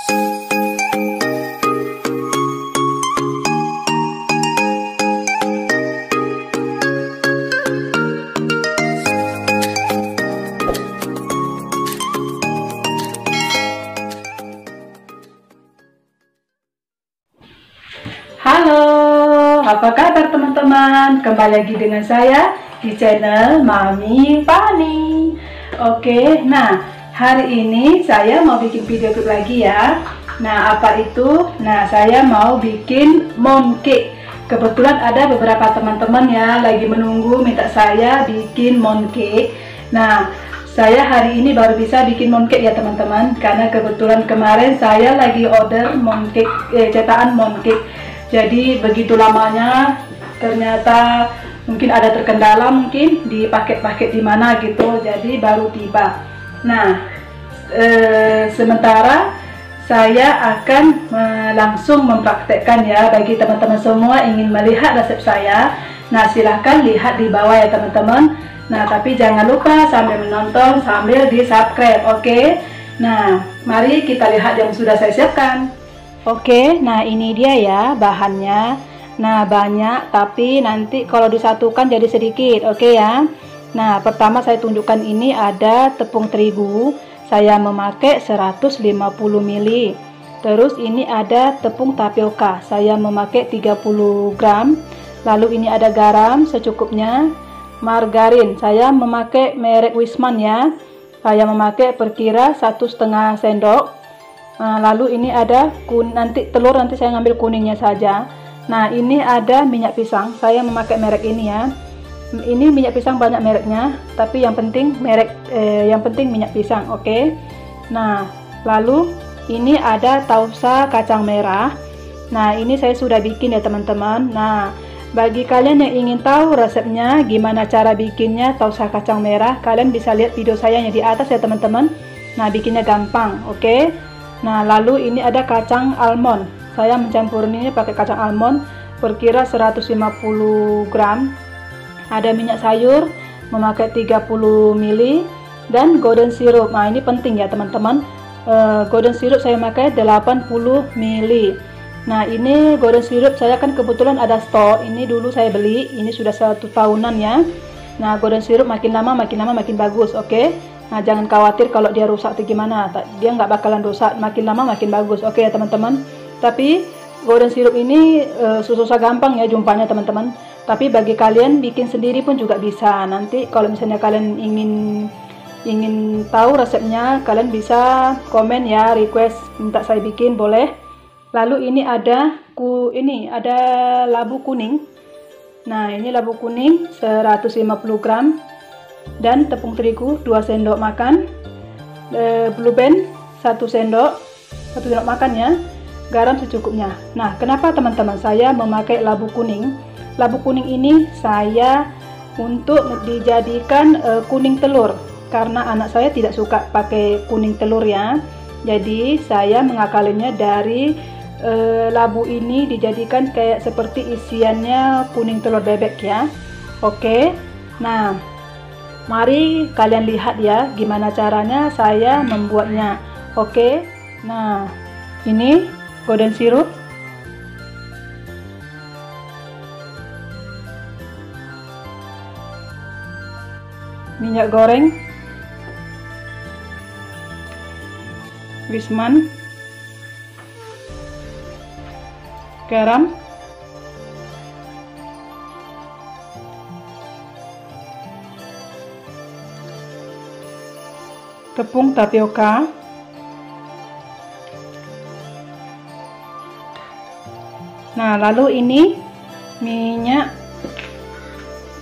Halo, apa kabar teman-teman? Kembali lagi dengan saya di channel Mami Fani. Oke, nah hari ini saya mau bikin video klip lagi ya. Nah, apa itu? Nah, saya mau bikin mooncake. Kebetulan ada beberapa teman-teman ya lagi menunggu minta saya bikin mooncake. Nah, saya hari ini baru bisa bikin mooncake ya teman-teman, karena kebetulan kemarin saya lagi order mooncake, cetakan mooncake. Jadi begitu lamanya, ternyata mungkin ada terkendala mungkin di paket-paket di mana gitu, jadi baru tiba. Nah, sementara saya akan langsung mempraktekkan ya bagi teman-teman semua ingin melihat resep saya. Nah, silahkan lihat di bawah ya teman-teman. Nah, tapi jangan lupa sambil menonton sambil di subscribe, oke? Nah, mari kita lihat yang sudah saya siapkan. Oke, nah ini dia ya bahannya. Nah, banyak tapi nanti kalau disatukan jadi sedikit, oke ya. Nah, pertama saya tunjukkan ini ada tepung terigu. Saya memakai 150 ml. Terus ini ada tepung tapioka. Saya memakai 30 gram. Lalu ini ada garam secukupnya. Margarin, saya memakai merek Wisman ya. Saya memakai perkira 1,5 sendok. Nah, lalu ini ada nanti telur, nanti saya ngambil kuningnya saja. Nah, ini ada minyak pisang, saya memakai merek ini ya. Ini minyak pisang banyak mereknya, tapi yang penting minyak pisang, oke. Nah, lalu ini ada tausa kacang merah. Nah, ini saya sudah bikin ya teman-teman. Nah, bagi kalian yang ingin tahu resepnya gimana cara bikinnya tausa kacang merah, kalian bisa lihat video saya yang di atas ya teman-teman. Nah, bikinnya gampang, oke. Nah, lalu ini ada kacang almond. Saya mencampur ini pakai kacang almond perkira 150 gram. Ada minyak sayur memakai 30 ml dan golden syrup. Nah, ini penting ya teman-teman. Golden syrup saya pakai 80 ml. Nah, ini golden syrup saya kan kebetulan ada stok. Ini dulu saya beli. Ini sudah 1 tahunan ya. Nah, golden syrup makin lama makin bagus, oke. Nah, jangan khawatir kalau dia rusak atau gimana, dia nggak bakalan rusak, makin lama makin bagus, oke ya teman-teman. Tapi golden syrup ini susah gampang ya jumpanya teman-teman. Tapi bagi kalian bikin sendiri pun juga bisa. Nanti kalau misalnya kalian ingin tahu resepnya, kalian bisa komen ya, request minta saya bikin boleh. Lalu ini ada labu kuning. Nah, ini labu kuning 150 gram. Dan tepung terigu 2 sendok makan, blue band 1 sendok makan ya, garam secukupnya. Nah, kenapa teman-teman saya memakai labu kuning? Labu kuning ini saya untuk dijadikan kuning telur, karena anak saya tidak suka pakai kuning telur ya. Jadi saya mengakalinya dari labu ini dijadikan kayak seperti isiannya kuning telur bebek ya. Oke. Nah, mari kalian lihat ya gimana caranya saya membuatnya. Oke. Nah, ini golden syrup. Minyak goreng Wisman. Garam. Tepung tapioka. Nah, lalu ini minyak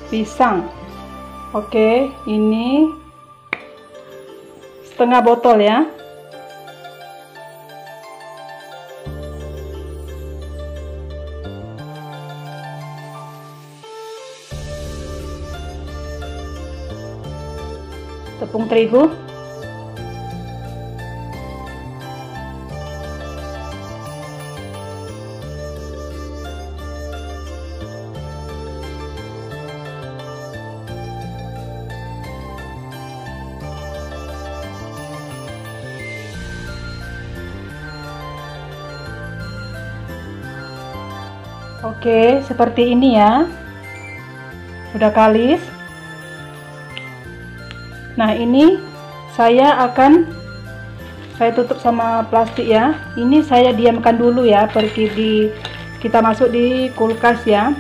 pisang. Oke, ini setengah botol ya. Tepung terigu. Oke, seperti ini ya. Sudah kalis. Nah, ini saya tutup sama plastik ya. Ini saya diamkan dulu ya, kita masuk di kulkas ya,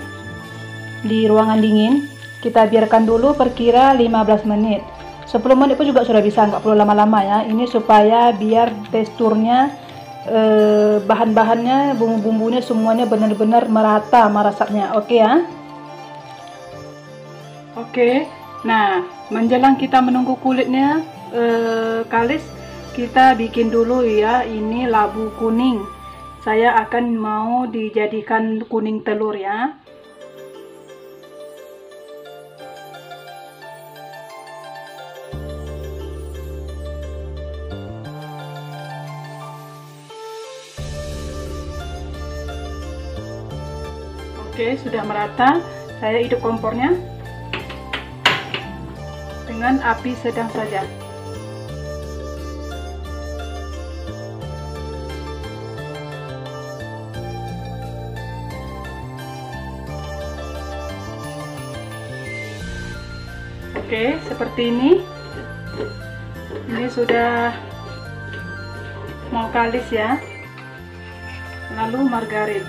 di ruangan dingin. Kita biarkan dulu perkira 15 menit. 10 menit pun juga sudah bisa, nggak perlu lama-lama ya. Ini supaya biar teksturnya, bahan-bahannya, bumbu-bumbunya semuanya benar-benar merata merasapnya. Oke ya. Oke. Nah, menjelang kita menunggu kulitnya kalis, kita bikin dulu ya, ini labu kuning. Saya akan mau dijadikan kuning telur ya. Oke, sudah merata. Saya hidup kompornya dengan api sedang saja. Oke, seperti ini. Ini sudah mau kalis ya. Lalu margarin.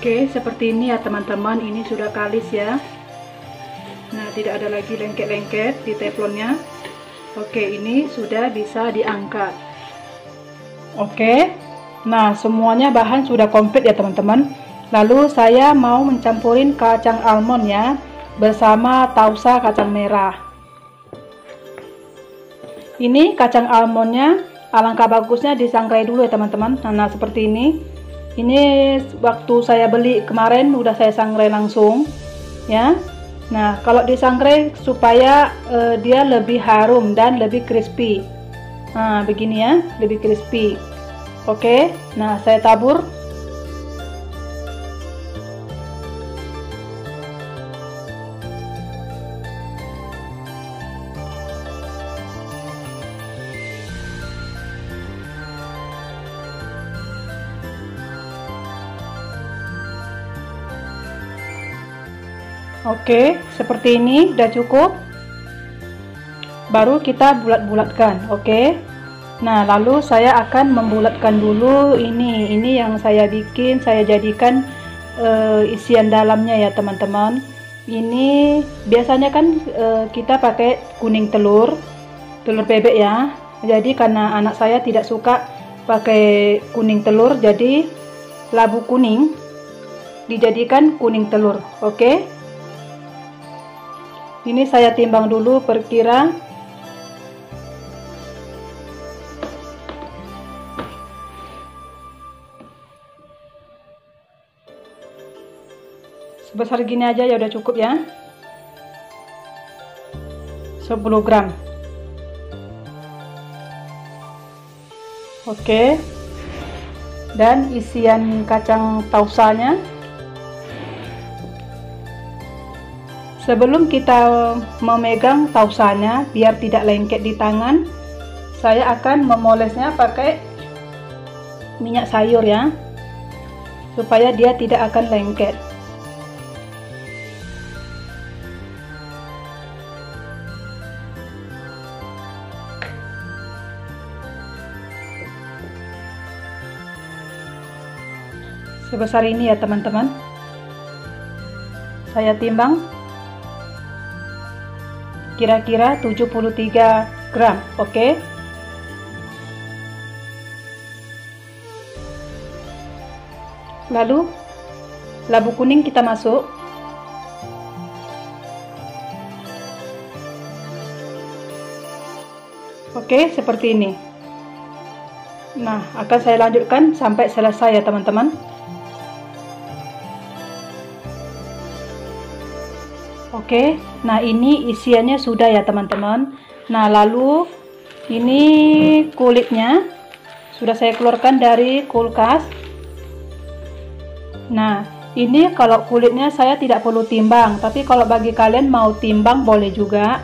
Oke, seperti ini ya teman-teman. Ini sudah kalis ya. Nah, tidak ada lagi lengket-lengket di teflonnya. Oke, ini sudah bisa diangkat. Oke, nah semuanya bahan sudah komplit ya teman-teman. Lalu saya mau mencampurin kacang almond ya, bersama tausa kacang merah. Ini kacang almondnya alangkah bagusnya disangrai dulu ya teman-teman. Nah, seperti ini. Ini waktu saya beli kemarin udah saya sangrai langsung ya. Nah, kalau disangrai supaya dia lebih harum dan lebih crispy. Nah, begini ya, lebih crispy. Oke, nah saya tabur. Oke, seperti ini udah cukup. Baru kita bulat-bulatkan. Oke. Nah, lalu saya akan membulatkan dulu ini yang saya bikin, saya jadikan isian dalamnya ya teman-teman. Ini biasanya kan kita pakai kuning telur bebek ya. Jadi karena anak saya tidak suka pakai kuning telur, jadi labu kuning dijadikan kuning telur. Oke. Ini saya timbang dulu perkira sebesar gini aja ya, udah cukup ya. 10 gram. Oke. Dan isian kacang tausanya, sebelum kita memegang tausanya biar tidak lengket di tangan, saya akan memolesnya pakai minyak sayur ya, supaya dia tidak akan lengket. Sebesar ini ya teman-teman. Saya timbang kira-kira 73 gram. Oke. Lalu labu kuning kita masuk. Oke, seperti ini. Nah, akan saya lanjutkan sampai selesai ya teman-teman. Oke, nah ini isiannya sudah ya teman-teman. Nah, lalu ini kulitnya sudah saya keluarkan dari kulkas. Nah, ini kalau kulitnya saya tidak perlu timbang, tapi kalau bagi kalian mau timbang boleh juga.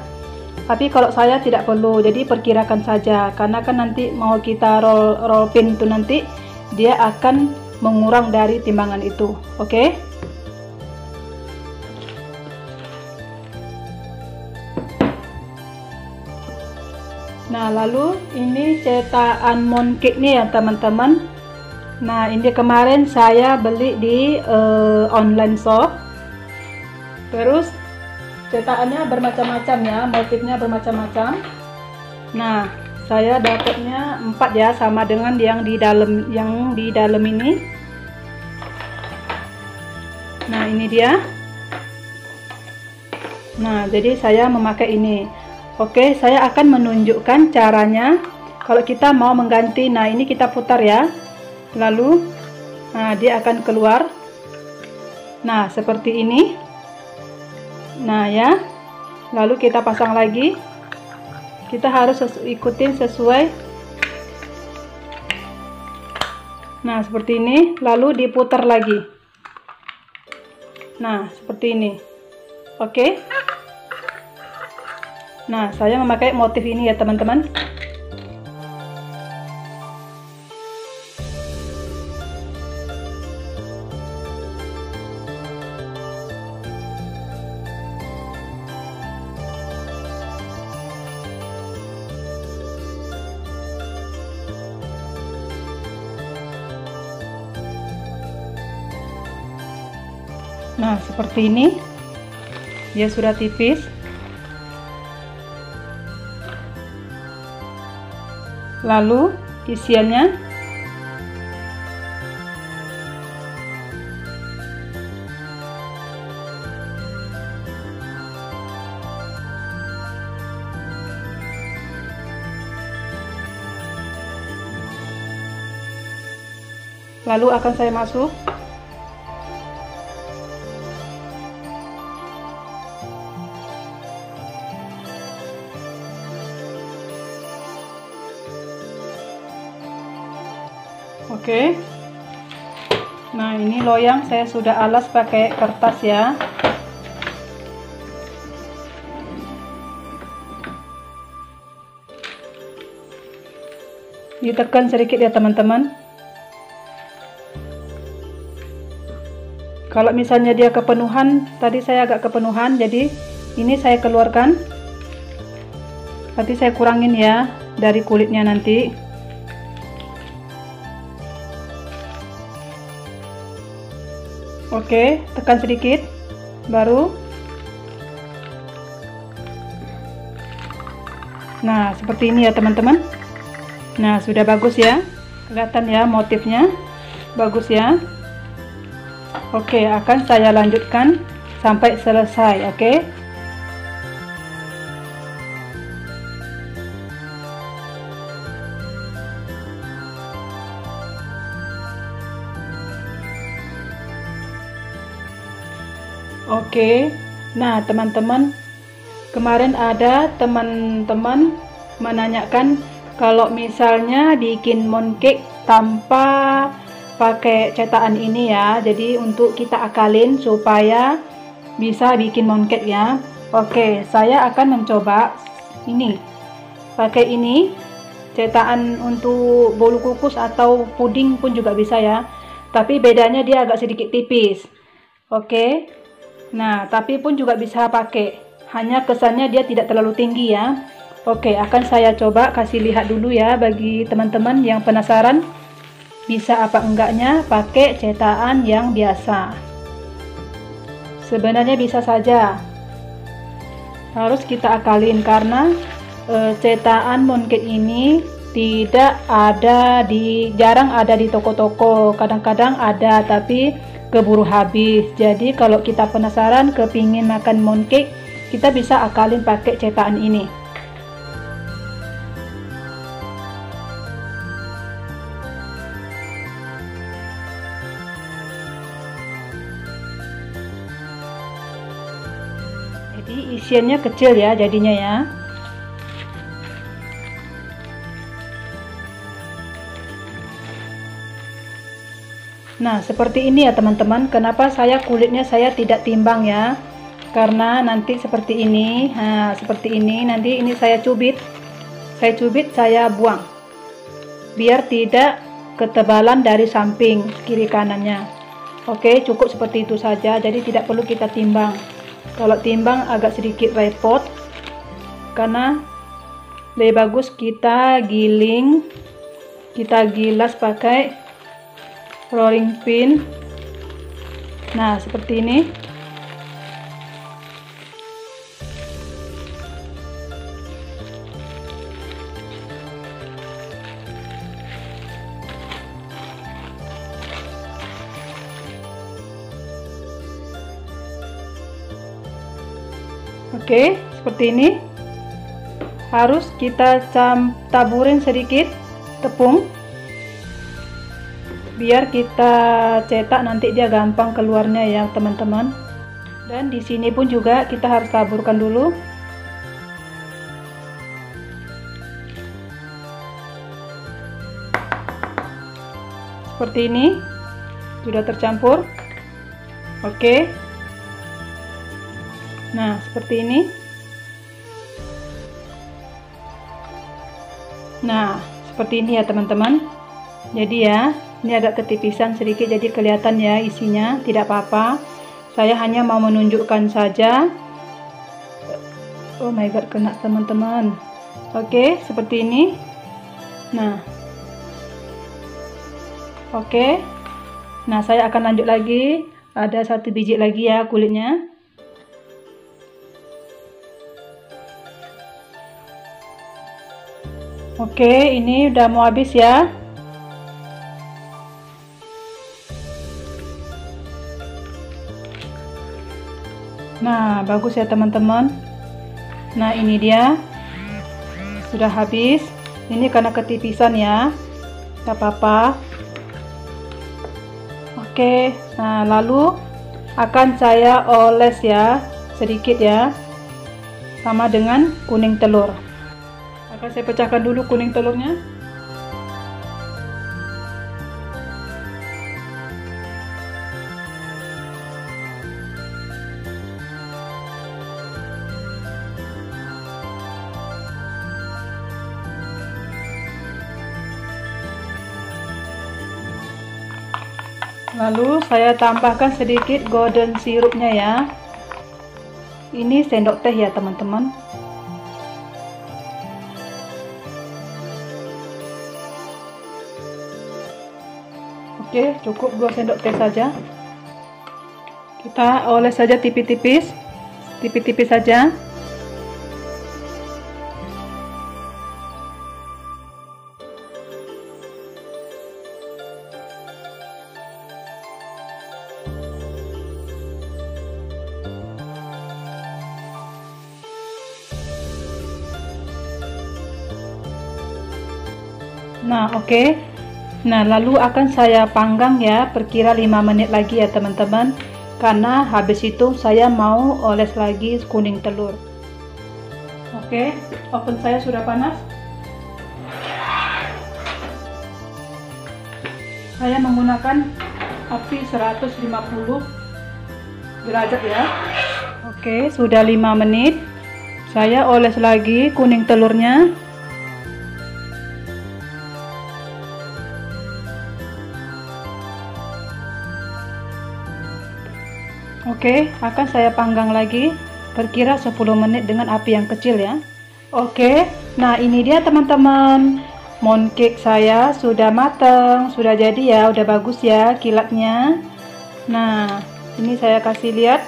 Tapi kalau saya tidak perlu, jadi perkirakan saja, karena kan nanti mau kita roll pin itu nanti dia akan mengurang dari timbangan itu. Oke? Nah, lalu ini cetakan mooncake nih ya teman-teman. Nah, ini kemarin saya beli di online shop. Terus cetakannya bermacam-macam ya, motifnya bermacam-macam. Nah, saya dapatnya 4 ya, sama dengan yang di dalam ini. Nah, ini dia. Nah, jadi saya memakai ini. Oke, saya akan menunjukkan caranya kalau kita mau mengganti. Nah, ini kita putar ya. Lalu, nah dia akan keluar. Nah, seperti ini. Nah, ya. Lalu kita pasang lagi. Kita harus ikutin sesuai. Nah, seperti ini. Lalu diputar lagi. Nah, seperti ini. Oke. Nah, saya memakai motif ini ya teman-teman. Nah, seperti ini. Dia sudah tipis. Lalu isiannya akan saya masuk. Oke. Nah, ini loyang saya sudah alas pakai kertas ya. Ditekan sedikit ya teman-teman. Kalau misalnya dia kepenuhan, tadi saya agak kepenuhan, jadi ini saya keluarkan. Nanti saya kurangin ya dari kulitnya nanti. Oke, tekan sedikit, baru. Nah, seperti ini ya teman-teman. Nah, sudah bagus ya, kelihatan ya motifnya, bagus ya. Oke, akan saya lanjutkan sampai selesai. Oke. Oke, nah teman-teman, kemarin ada teman-teman menanyakan kalau misalnya bikin mooncake tanpa pakai cetakan ini ya, jadi untuk kita akalin supaya bisa bikin mooncake ya. Oke, saya akan mencoba ini, pakai ini cetakan untuk bolu kukus atau puding pun juga bisa ya, tapi bedanya dia agak sedikit tipis. Oke. Nah, tapi pun juga bisa pakai, hanya kesannya dia tidak terlalu tinggi ya. Oke, akan saya coba kasih lihat dulu ya bagi teman-teman yang penasaran bisa apa enggaknya pakai cetakan yang biasa. Sebenarnya bisa saja, harus kita akalin karena cetakan mooncake ini jarang ada di toko-toko, kadang-kadang ada tapi keburu habis. Jadi kalau kita penasaran kepingin makan mooncake, kita bisa akalin pakai cetakan ini. Jadi isiannya kecil ya jadinya ya. Nah, seperti ini ya teman-teman. Kenapa kulitnya saya tidak timbang ya? Karena nanti seperti ini. Nah, seperti ini. Nanti ini saya cubit. Saya buang. Biar tidak ketebalan dari samping kiri kanannya. Oke, cukup seperti itu saja. Jadi tidak perlu kita timbang. Kalau timbang agak sedikit repot. Karena lebih bagus kita giling. Kita gilas pakai rolling pin. Nah, seperti ini. Oke, seperti ini. Harus kita taburin sedikit tepung. Biar kita cetak nanti dia gampang keluarnya ya teman-teman. Dan di sini pun juga kita harus taburkan dulu. Seperti ini. Sudah tercampur. Oke. Nah, seperti ini. Nah, seperti ini ya teman-teman. Jadi ya, ini agak ketipisan sedikit, jadi kelihatan ya isinya, tidak apa-apa. Saya hanya mau menunjukkan saja. Oh my god, kena teman-teman. Oke, seperti ini. Nah, oke. Nah, saya akan lanjut lagi. Ada 1 biji lagi ya kulitnya. Oke, ini udah mau habis ya. Nah, bagus ya teman-teman. Nah, ini dia sudah habis. Ini karena ketipisan ya, gak apa-apa. Oke, nah lalu akan saya oles ya sedikit ya, sama dengan kuning telur. Akan saya pecahkan dulu kuning telurnya. Lalu saya tambahkan sedikit golden sirupnya ya. Ini sendok teh ya teman-teman. Oke, cukup 2 sendok teh saja. Kita oles saja tipis-tipis saja. Nah, oke. Nah, lalu akan saya panggang ya, perkira 5 menit lagi ya teman-teman. Karena habis itu saya mau oles lagi kuning telur. Oke, oven saya sudah panas. Saya menggunakan api 150 derajat ya. Oke, sudah 5 menit. Saya oles lagi kuning telurnya. Oke, akan saya panggang lagi perkira 10 menit dengan api yang kecil ya. Oke, nah ini dia teman-teman, mooncake saya sudah matang, sudah jadi ya, udah bagus ya kilatnya. Nah, ini saya kasih lihat.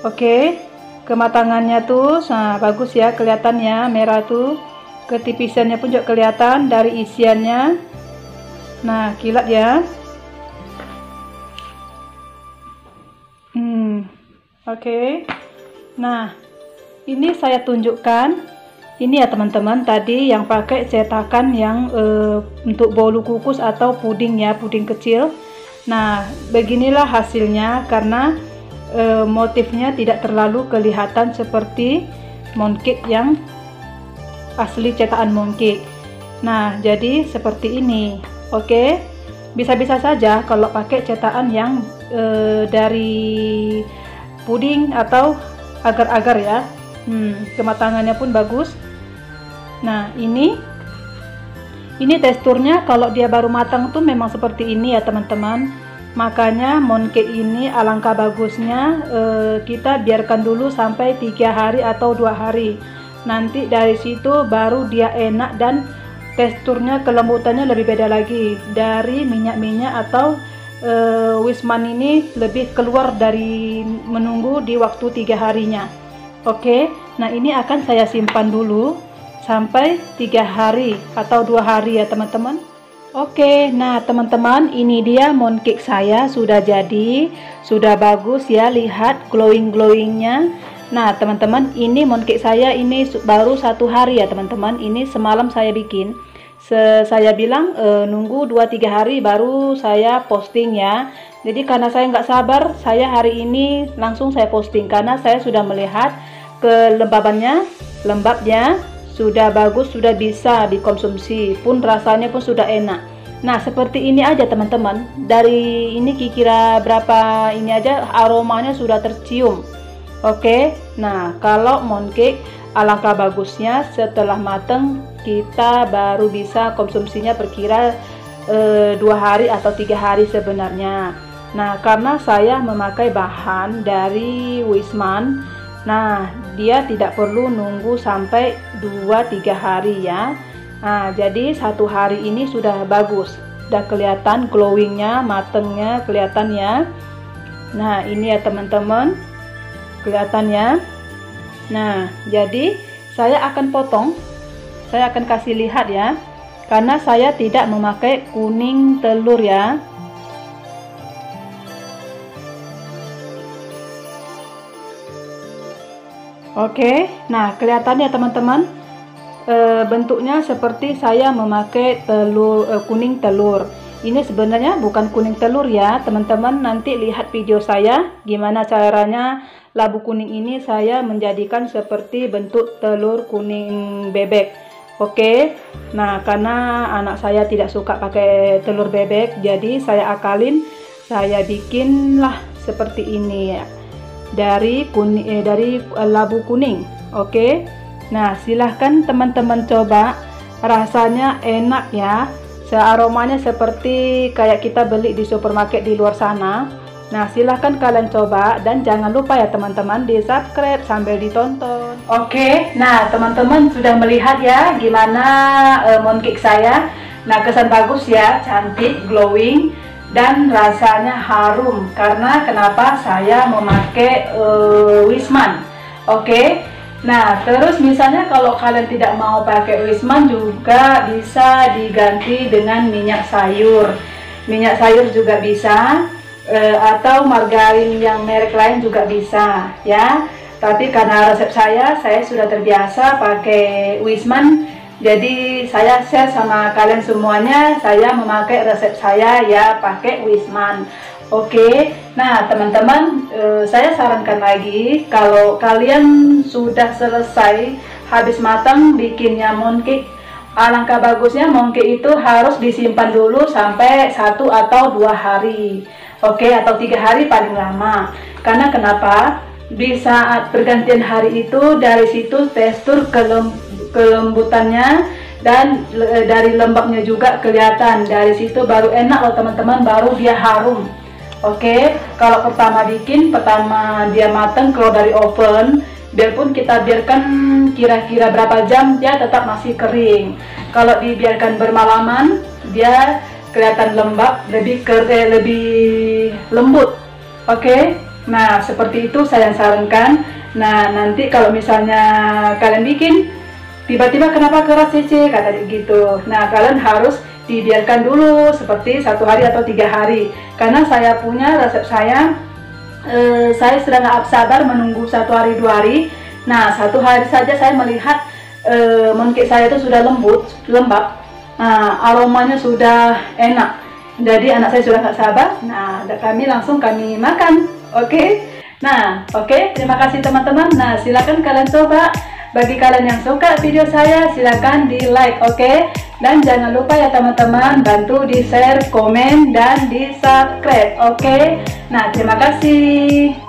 Oke, kematangannya tuh nah, bagus ya, kelihatan ya, merah tuh. Ketipisannya pun juga kelihatan dari isiannya. Nah, kilat ya. Oke. Nah, ini saya tunjukkan. Ini ya teman-teman, tadi yang pakai cetakan yang untuk bolu kukus atau puding ya, puding kecil. Nah, beginilah hasilnya karena motifnya tidak terlalu kelihatan seperti mooncake yang asli cetakan mooncake. Nah, jadi seperti ini. Oke. bisa-bisa saja kalau pakai cetakan yang dari puding atau agar-agar ya. Kematangannya pun bagus. Nah, ini teksturnya kalau dia baru matang tuh memang seperti ini ya teman-teman. Makanya mooncake ini alangkah bagusnya kita biarkan dulu sampai 3 hari atau 2 hari. Nanti dari situ baru dia enak dan teksturnya, kelembutannya lebih beda lagi. Dari minyak-minyak atau Wisman ini lebih keluar dari menunggu di waktu 3 harinya. Oke, nah ini akan saya simpan dulu sampai 3 hari atau 2 hari ya teman-teman. Oke, nah teman-teman, ini dia mooncake saya sudah jadi, sudah bagus ya, lihat glowing-glowingnya. Nah teman-teman, ini mooncake saya ini baru 1 hari ya teman-teman. Ini semalam saya bikin. Saya bilang nunggu 2-3 hari baru saya posting ya. Jadi karena saya nggak sabar, saya hari ini langsung saya posting karena saya sudah melihat kelembabannya, lembabnya sudah bagus, sudah bisa dikonsumsi, pun rasanya pun sudah enak. Nah seperti ini aja teman-teman, dari ini kira berapa ini aja aromanya sudah tercium. Oke, nah kalau mooncake alangkah bagusnya setelah mateng kita baru bisa konsumsinya perkira 2 hari atau 3 hari sebenarnya. Nah karena saya memakai bahan dari Wisman, nah dia tidak perlu nunggu sampai 2-3 hari ya. Nah jadi 1 hari ini sudah bagus, udah kelihatan glowingnya, matengnya kelihatan ya. Nah ini ya teman-teman, kelihatannya. Nah jadi saya akan potong, saya akan kasih lihat ya, karena saya tidak memakai kuning telur ya. Oke, nah kelihatannya teman-teman, bentuknya seperti saya memakai telur, kuning telur. Ini sebenarnya bukan kuning telur ya teman-teman. Nanti lihat video saya gimana caranya labu kuning ini saya menjadikan seperti bentuk telur kuning bebek. Oke, nah karena anak saya tidak suka pakai telur bebek, jadi saya akalin, saya bikinlah seperti ini ya, dari labu kuning. Oke, nah silahkan teman-teman coba, rasanya enak ya, aromanya seperti kayak kita beli di supermarket di luar sana. Nah silahkan kalian coba dan jangan lupa ya teman-teman di subscribe sambil ditonton. Oke, nah teman-teman sudah melihat ya gimana mooncake saya. Nah kesan bagus ya, cantik, glowing, dan rasanya harum. Karena kenapa saya memakai Wisman. Oke, nah terus misalnya kalau kalian tidak mau pakai Wisman juga bisa diganti dengan minyak sayur. Minyak sayur juga bisa, atau margarin yang merek lain juga bisa ya. Tapi karena resep saya sudah terbiasa pakai Wisman, jadi saya share sama kalian semuanya, saya memakai resep saya ya pakai Wisman. Oke, nah teman-teman, saya sarankan lagi kalau kalian sudah selesai habis matang bikinnya mooncake, alangkah bagusnya mooncake itu harus disimpan dulu sampai 1 atau 2 hari. Oke, atau 3 hari paling lama. Karena kenapa? Di saat pergantian hari itu dari situ tekstur kelembutannya dan dari lembabnya juga kelihatan. Dari situ baru enak loh teman-teman, baru dia harum. Oke, kalau pertama bikin, pertama dia mateng keluar dari oven, biarpun kita biarkan kira-kira berapa jam, dia tetap masih kering. Kalau dibiarkan bermalaman, dia kelihatan lembab, lebih lembut. Oke, nah seperti itu saya sarankan. Nah nanti kalau misalnya kalian bikin tiba-tiba kenapa keras Cece kata gitu, nah kalian harus dibiarkan dulu seperti 1 hari atau 3 hari. Karena saya punya resep saya sudah nggak sabar menunggu 1 hari 2 hari. Nah 1 hari saja saya melihat mooncake saya itu sudah lembab. Nah, aromanya sudah enak. Jadi anak saya sudah nggak sabar. Nah, kami makan. Oke. Nah, oke. Terima kasih teman-teman. Nah, silakan kalian coba Bagi kalian yang suka video saya, silahkan di like, oke? Dan jangan lupa ya teman-teman, bantu di share, komen, dan di subscribe, oke? Nah, terima kasih.